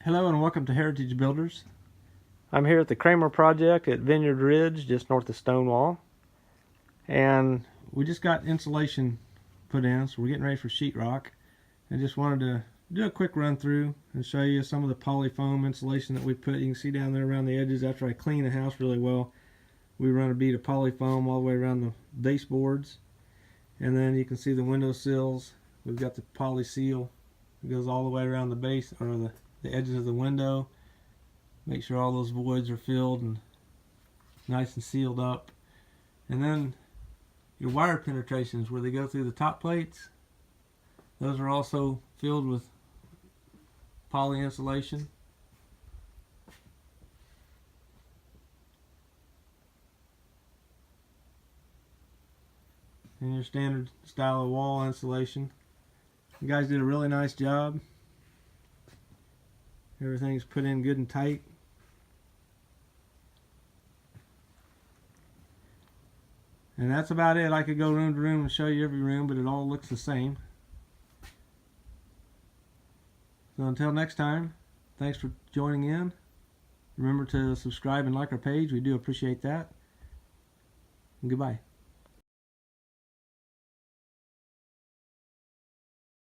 Hello and welcome to Heritage Builders. I'm here at the Kramer project at Vineyard Ridge, just north of Stonewall. And we just got insulation put in, so we're getting ready for sheetrock. I just wanted to do a quick run through and show you some of the polyfoam insulation that we put. You can see down there around the edges. After I clean the house really well, we run a bead of polyfoam all the way around the baseboards. And then you can see the window sills. We've got the poly seal. It goes all the way around the base, or the edges of the window. Make sure all those voids are filled and nice and sealed up. And then your wire penetrations where they go through the top plates, those are also filled with poly insulation. And your standard style of wall insulation. You guys did a really nice job. Everything's put in good and tight. And that's about it. I could go room to room and show you every room, but it all looks the same. So until next time, thanks for joining in. Remember to subscribe and like our page. We do appreciate that. And goodbye.